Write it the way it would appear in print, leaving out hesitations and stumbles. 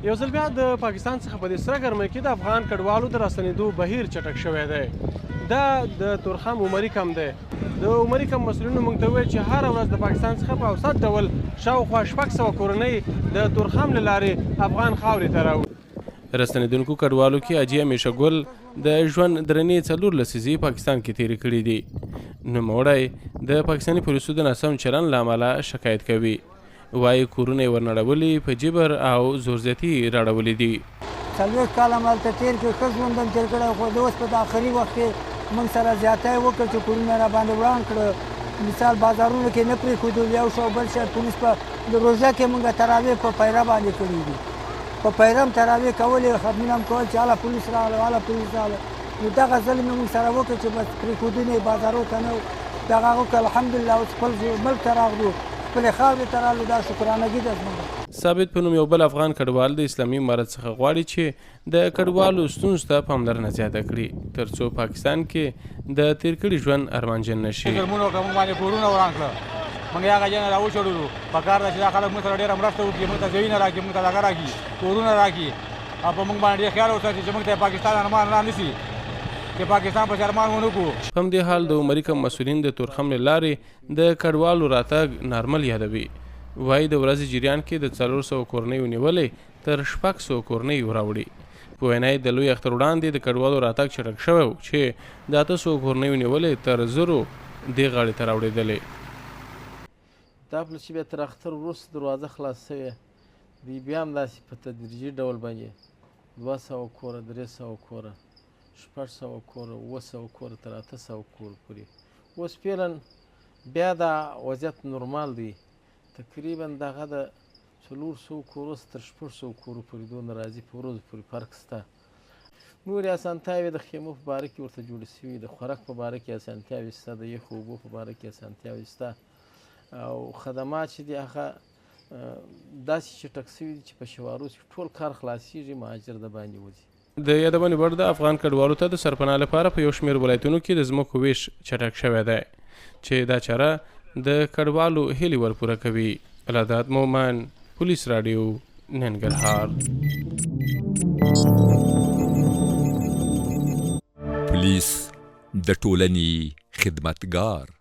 یو ځل بیا د پاکستان څخه په دې سره ګرمۍ کې د افغان کډوالو د راستنېدو بهیر چټک شوی دی. دا د تورخم عمري کم دی. د عمري کم مسؤلینو موږ ته وویل چې هره ورځ د پاکستان څخه په اوسط ډول شاوخوا 600 کورنۍ د تورخم له لارې افغان خاورې ته راوړي. راستنېدونکو کډوالو کې حاجي همیشه ګل د ژوند درنې 14 لسیزې پاکستان کې تېرې کړي دي. نوموړی د پاکستاني پولیسو د ناسم چلند له امله شکایت کوي. وایي کورونه یې ورنړولي، په جبر او زورزیاتي راړولي دي. 40 کاله مالته تېر کړي، ښه ژوند هم تېر کړی، خو د اوس په آخري وخت کې موږ سره زیاتی وکړ چې کورونه راباندې وران کړه. مثال بازارونو کې نه پرېښودل، یو شی او بل شی. پولیس په روژه کې موږ تراویح په پیره باندې کړي دي، په پیره هم تراویح کولې، ختمونه هم کول چې هله پولیس راغله هله پولیس راغله. نو دغه ظلم یې موږ سره وکړ چې بس پرېښودنې یې بازارو ته نه و. دغه وکړه الحمدلله اوس خپل ملک ته راغلو، خپلې خاورې ته رالو. دا شکرانګي ده زموږ. ثابت په نوم یو بل افغان کډوال د اسلامي امارت څخه غواړي چې د کډوالو ستونزو ته پاملرنه زیاته کړي ترڅو پاکستان کې د تېر کړي ژوند ارمانجن نشي. ظلمونه وکړه، موږ باندې کورونه وران کړه، موږ یې هغه ځای نه راوچړلو. پکار ده چې دا خلک موږ سره ډېره مرسته وکړي، موږ ته ځایونه راکړي، موږ ته دغه راکړي، کورونه راکړي، او په موږ باندې ډېر خیال وساتي چې موږ ته پاکستان ارمان رانیسي، چې پاکستان پسې ارمان ونه کړو. په همدې حال د عمري کم مسؤلین د تورخم له لارې د کډوالو راتګ نارمل یادوي. وایي د ورځې جریان کې د 400 کورنیو نیولې تر 600 کورنیو راوړي. په وینا یې د لوی اختر وړاندې د کډوالو راتګ چټک شوی و چې د 800 کورنیو نیولې تر 1000 دې غاړې ته راوړېدلې. دا پله چې بیا تر اختر وروسته دروازه خلاص شوې، بیا هم داسې په تدریجي ډول باندې 200 کوره، 300 کوره، 600 کوره، 700 کوره، تر 800 کور پورې. اوس فعلا بیا دا وضعیت نورمال دی. تقریبا دغه د 400 کورو تر 600 کورو پورې دونه راځي، په ورځو پورې فرق شته. نورې اسانتیاوې د خیمو په باره کې ورته جوړې شوي، د خوراک په باره کې اسانتیاوې شته، د یخو اوبو په باره کې اسانتیاوې شته، او خدمات چې دي هغه داسې چټک شوي دي چې په شوارو کې ټول کار خلاصېږي، مهاجر د باندې وځي. د یادونې وړ د افغان کډوالو ته د سرپناه لپاره په یو شمېر ولایتونو کې د ځمکو ویش چټک شوی دی چې دا چاره د کډوالو هیلې ورپوره کوي. العداد مومن، پولیس راډیو، ننګرهار. پولیس د ټولنې خدمتګار